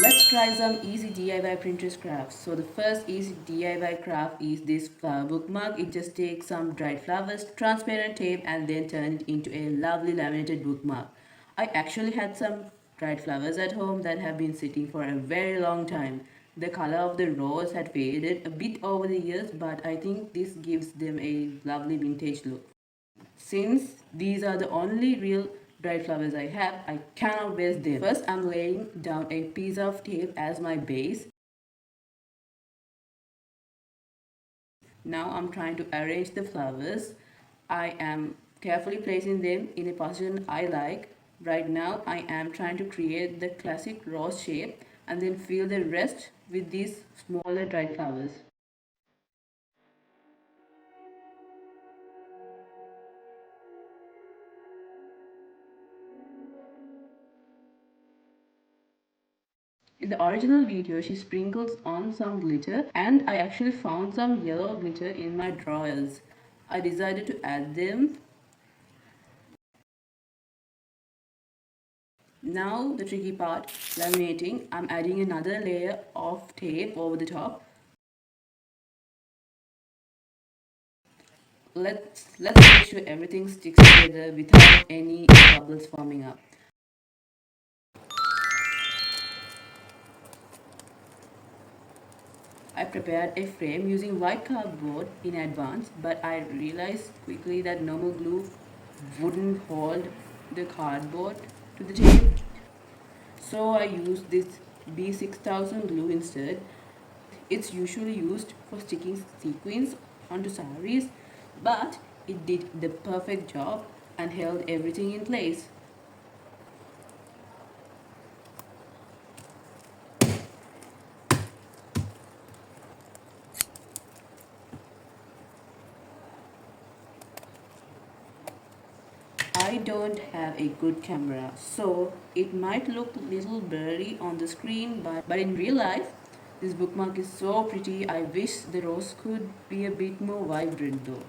Let's try some easy DIY Pinterest crafts. So the first easy DIY craft is this flower bookmark. It just takes some dried flowers, transparent tape, and then turn it into a lovely laminated bookmark. I actually had some dried flowers at home that have been sitting for a very long time. The color of the rose had faded a bit over the years, but I think this gives them a lovely vintage look. Since these are the only real dried flowers I have, I cannot waste them. First, I'm laying down a piece of tape as my base. Now I'm trying to arrange the flowers. I am carefully placing them in a position I like. Right now, I am trying to create the classic rose shape and then fill the rest with these smaller dried flowers. In the original video, she sprinkles on some glitter, and I actually found some yellow glitter in my drawers. I decided to add them. Now the tricky part, laminating. I'm adding another layer of tape over the top. Let's make sure everything sticks together without any bubbles forming up. I prepared a frame using white cardboard in advance, but I realized quickly that normal glue wouldn't hold the cardboard to the tape. So I used this B6000 glue instead. It's usually used for sticking sequins onto saris, but it did the perfect job and held everything in place. I don't have a good camera, so it might look a little blurry on the screen, but in real life, this bookmark is so pretty. I wish the rose could be a bit more vibrant though.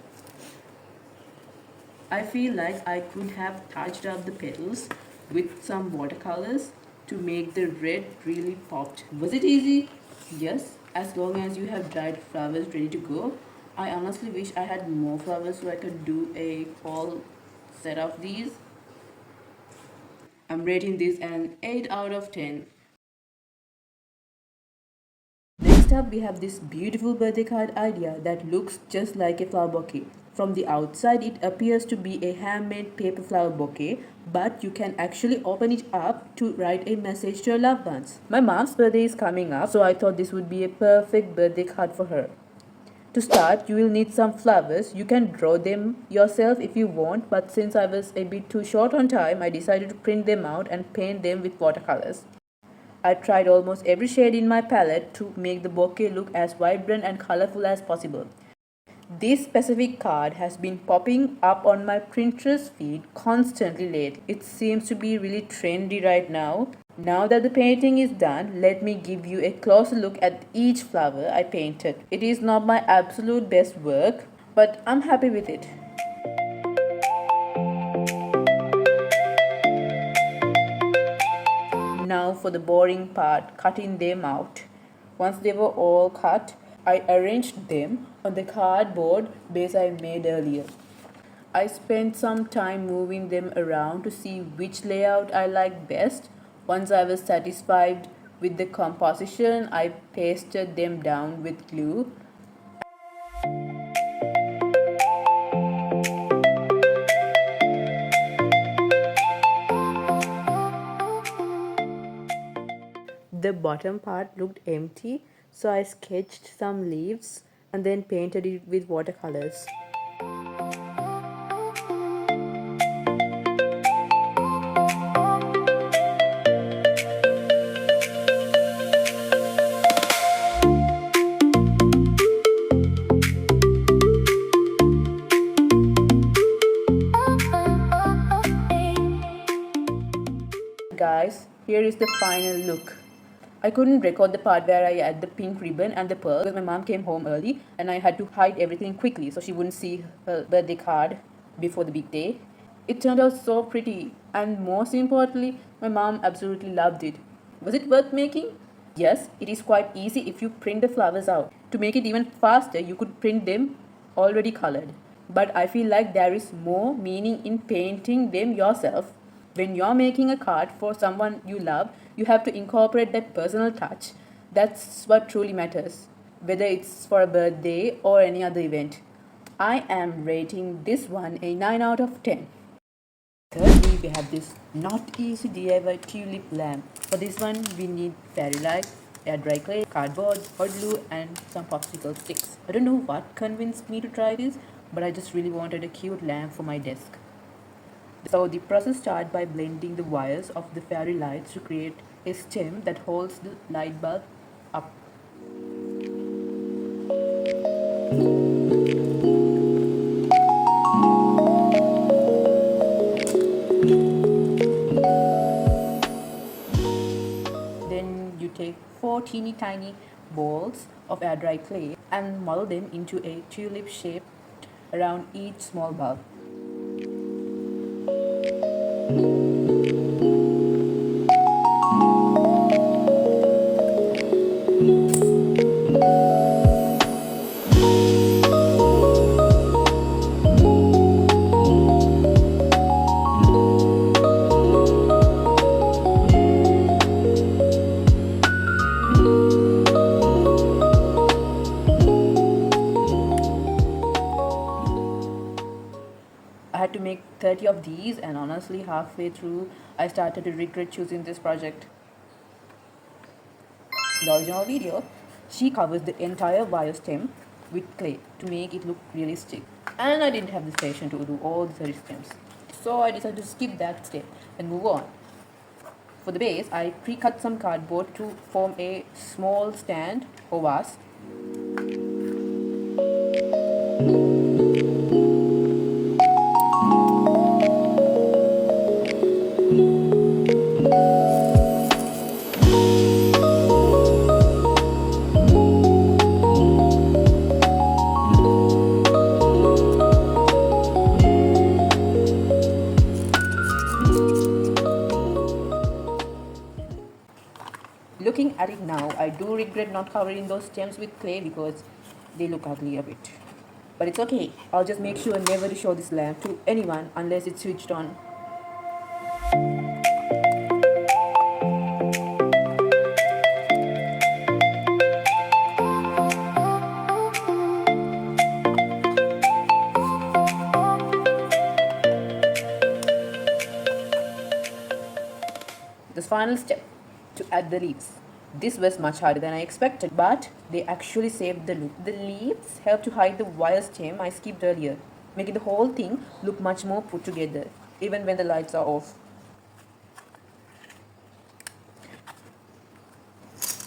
I feel like I could have touched up the petals with some watercolors to make the red really popped. Was it easy? Yes, as long as you have dried flowers ready to go. I honestly wish I had more flowers so I could do a fall set of these. I'm rating this an 8 out of 10. Next up, we have this beautiful birthday card idea that looks just like a flower bouquet. From the outside, it appears to be a handmade paper flower bouquet, but you can actually open it up to write a message to your loved ones. My mom's birthday is coming up, so I thought this would be a perfect birthday card for her. To start, you will need some flowers. You can draw them yourself if you want, but since I was a bit too short on time, I decided to print them out and paint them with watercolors. I tried almost every shade in my palette to make the bouquet look as vibrant and colorful as possible. This specific card has been popping up on my Pinterest feed constantly lately. It seems to be really trendy right now. Now that the painting is done, let me give you a closer look at each flower I painted. It is not my absolute best work, but I'm happy with it. Now for the boring part, cutting them out. Once they were all cut, I arranged them on the cardboard base I made earlier. I spent some time moving them around to see which layout I liked best. Once I was satisfied with the composition, I pasted them down with glue. The bottom part looked empty, so I sketched some leaves and then painted it with watercolors. Guys, here is the final look. I couldn't record the part where I add the pink ribbon and the pearl because my mom came home early and I had to hide everything quickly so she wouldn't see her birthday card before the big day. It turned out so pretty, and most importantly, my mom absolutely loved it. Was it worth making? Yes, it is quite easy if you print the flowers out. To make it even faster, you could print them already colored. But I feel like there is more meaning in painting them yourself. When you're making a card for someone you love, you have to incorporate that personal touch. That's what truly matters, whether it's for a birthday or any other event. I am rating this one a 9 out of 10. Thirdly, we have this not easy DIY tulip lamp. For this one, we need fairy light, air dry clay, cardboard, hot glue, and some popsicle sticks. I don't know what convinced me to try this, but I just really wanted a cute lamp for my desk. So the process starts by blending the wires of the fairy lights to create a stem that holds the light bulb up. Then you take 4 teeny tiny balls of air dry clay and mold them into a tulip shape around each small bulb. I had to make 30 of these, and honestly, halfway through, I started to regret choosing this project. In the original video, she covers the entire wire stem with clay to make it look realistic. And I didn't have the patience to do all the 30 stems. So I decided to skip that step and move on. For the base, I pre-cut some cardboard to form a small stand or vase. Looking at it now, I do regret not covering those stems with clay because they look ugly a bit. But it's okay. I'll just make sure never to show this lamp to anyone unless it's switched on. The final step, to add the leaves. This was much harder than I expected, but they actually saved the look. The leaves help to hide the wire stem I skipped earlier, making the whole thing look much more put together, even when the lights are off.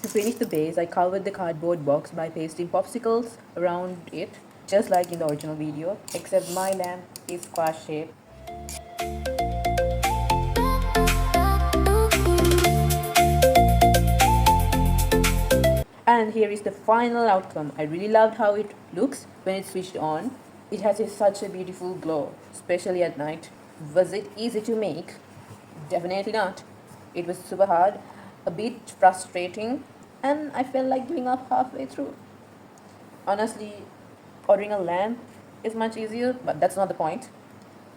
To finish the base, I covered the cardboard box by pasting popsicles around it, just like in the original video, except my lamp is square shaped. And here is the final outcome. I really loved how it looks when it's switched on. It has such a beautiful glow, especially at night. Was it easy to make? Definitely not. It was super hard, a bit frustrating, and I felt like giving up halfway through. Honestly, ordering a lamp is much easier, but that's not the point.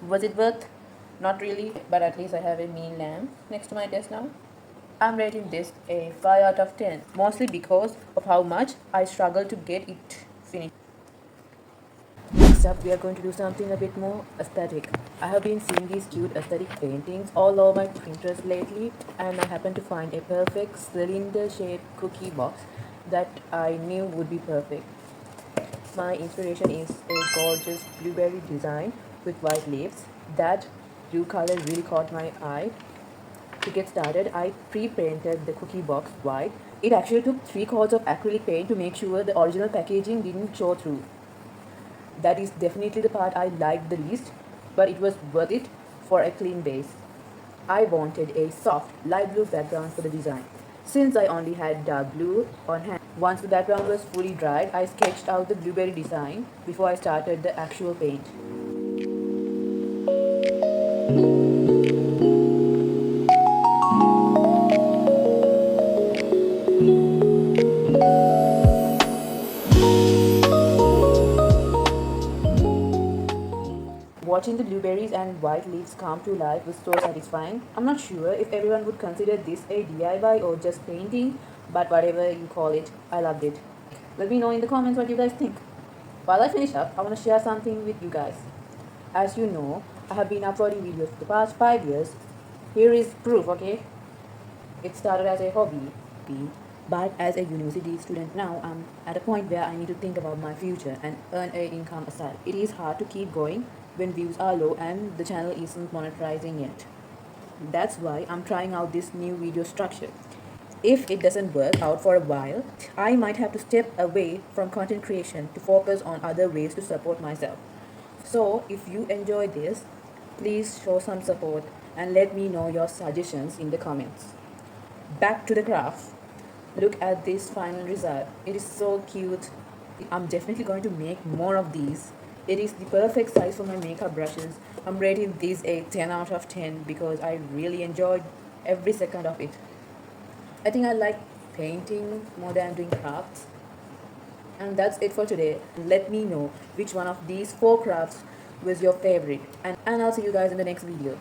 Was it worth? Not really, but at least I have a mini lamp next to my desk now. I'm rating this a 5 out of 10, mostly because of how much I struggled to get it finished. Next up, we are going to do something a bit more aesthetic. I have been seeing these cute aesthetic paintings all over my Pinterest lately, and I happened to find a perfect cylinder-shaped cookie box that I knew would be perfect. My inspiration is a gorgeous blueberry design with white leaves. That blue color really caught my eye. To get started, I pre-painted the cookie box white. It actually took 3 coats of acrylic paint to make sure the original packaging didn't show through. That is definitely the part I liked the least, but it was worth it for a clean base. I wanted a soft, light blue background for the design. Since I only had dark blue on hand, once the background was fully dried, I sketched out the blueberry design before I started the actual paint. Watching the blueberries and white leaves come to life was so satisfying. I'm not sure if everyone would consider this a DIY or just painting, but whatever you call it, I loved it. Let me know in the comments what you guys think. While I finish up, I want to share something with you guys. As you know, I have been uploading videos for the past 5 years. Here is proof, okay? It started as a hobby, but as a university student now, I'm at a point where I need to think about my future and earn a income aside. It is hard to keep going when views are low and the channel isn't monetizing yet. That's why I'm trying out this new video structure. If it doesn't work out for a while, I might have to step away from content creation to focus on other ways to support myself. So, if you enjoy this, please show some support and let me know your suggestions in the comments. Back to the craft. Look at this final result. It is so cute. I'm definitely going to make more of these. It is the perfect size for my makeup brushes. I'm rating this a 10 out of 10 because I really enjoyed every second of it. I think I like painting more than doing crafts. And that's it for today. Let me know which one of these 4 crafts was your favorite. And I'll see you guys in the next video.